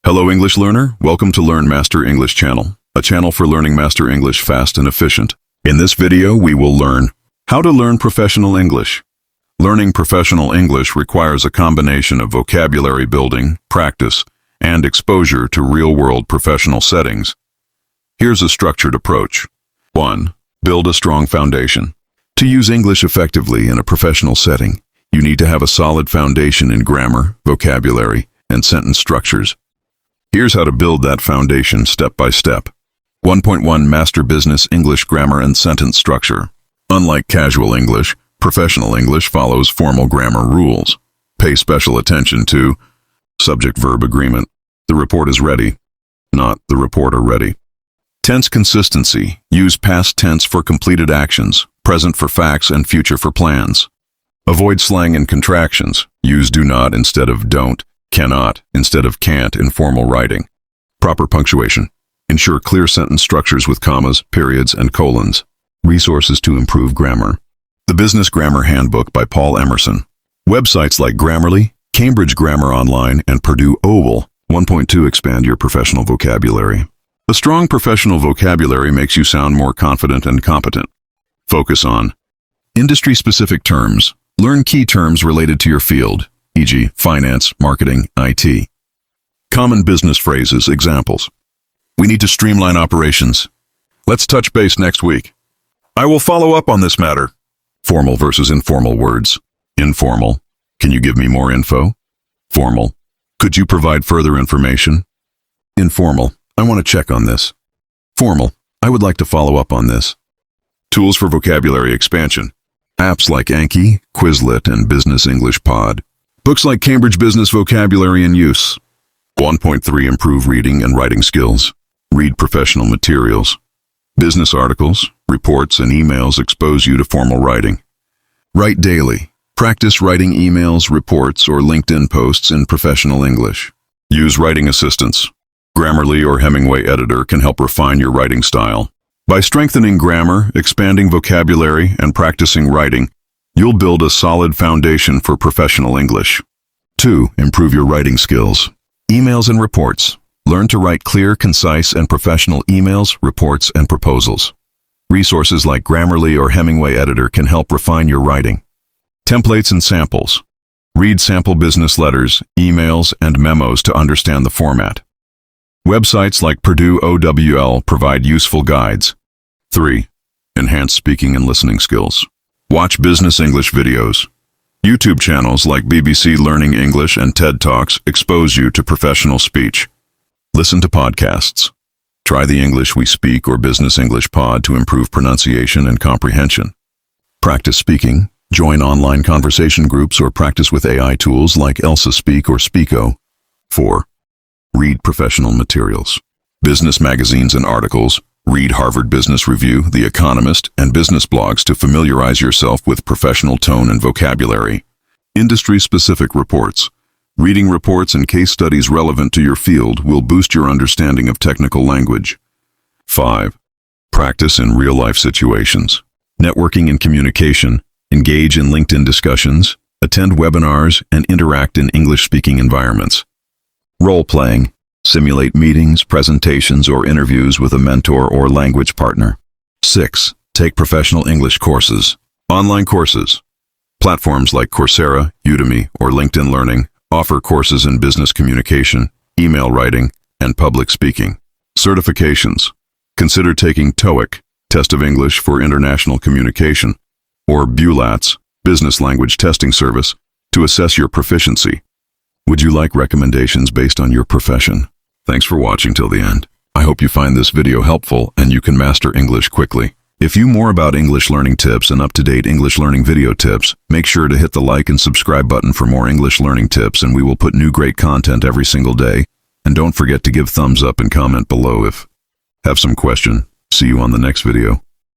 Hello English learner, welcome to Learn Master English channel, a channel for learning master English fast and efficient. In this video, we will learn how to learn professional English. Learning professional English requires a combination of vocabulary building, practice, and exposure to real-world professional settings. Here's a structured approach. 1. Build a strong foundation. To use English effectively in a professional setting, you need to have a solid foundation in grammar, vocabulary, and sentence structures. Here's how to build that foundation step by step. 1.1 Master Business English Grammar and Sentence Structure. Unlike casual English, professional English follows formal grammar rules. Pay special attention to subject-verb agreement. The report is ready, not the reporter ready. Tense consistency. Use past tense for completed actions, present for facts, and future for plans. Avoid slang and contractions. Use do not instead of don't, cannot instead of can't in formal writing. Proper punctuation. Ensure clear sentence structures with commas, periods, and colons. Resources to improve grammar. The Business Grammar Handbook by Paul Emerson. Websites like Grammarly, Cambridge Grammar Online, and Purdue OWL. 1.2 Expand your professional vocabulary. A strong professional vocabulary makes you sound more confident and competent. Focus on industry-specific terms. Learn key terms related to your field, e.g., finance, marketing, IT. Common business phrases, examples. We need to streamline operations. Let's touch base next week. I will follow up on this matter. Formal versus informal words. Informal. Can you give me more info? Formal. Could you provide further information? Informal. I want to check on this. Formal. I would like to follow up on this. Tools for vocabulary expansion. Apps like Anki, Quizlet, and Business English Pod. Books like Cambridge Business Vocabulary in Use. 1.3 Improve reading and writing skills. Read professional materials. Business articles, reports, and emails expose you to formal writing. Write daily. Practice writing emails, reports, or LinkedIn posts in professional English. Use writing assistants. Grammarly or Hemingway Editor can help refine your writing style. By strengthening grammar, expanding vocabulary, and practicing writing, you'll build a solid foundation for professional English. 2. Improve your writing skills. Emails and reports. Learn to write clear, concise, and professional emails, reports, and proposals. Resources like Grammarly or Hemingway Editor can help refine your writing. Templates and samples. Read sample business letters, emails, and memos to understand the format. Websites like Purdue OWL provide useful guides. 3. Enhance speaking and listening skills. Watch business English videos. YouTube channels like BBC Learning English and TED Talks expose you to professional speech. Listen to podcasts. Try the English We Speak or Business English Pod to improve pronunciation and comprehension. Practice speaking. Join online conversation groups or practice with AI tools like Elsa Speak or Speako. 4. Read professional materials. Business magazines and articles. Read Harvard Business Review, The Economist, and business blogs to familiarize yourself with professional tone and vocabulary. Industry-specific reports. Reading reports and case studies relevant to your field will boost your understanding of technical language. 5. Practice in real-life situations. Networking and communication. Engage in LinkedIn discussions, attend webinars, and interact in English-speaking environments. Role-playing. Simulate meetings, presentations, or interviews with a mentor or language partner. 6. Take professional English courses. Online courses. Platforms like Coursera, Udemy, or LinkedIn Learning offer courses in business communication, email writing, and public speaking. Certifications. Consider taking TOEIC, Test of English for International Communication, or BULATS, Business Language Testing Service, to assess your proficiency. Would you like recommendations based on your profession? Thanks for watching till the end. I hope you find this video helpful and you can master English quickly. If you more about English learning tips and up-to-date English learning video tips, make sure to hit the like and subscribe button for more English learning tips, and we will put new great content every single day. And don't forget to give thumbs up and comment below if have some question. See you on the next video.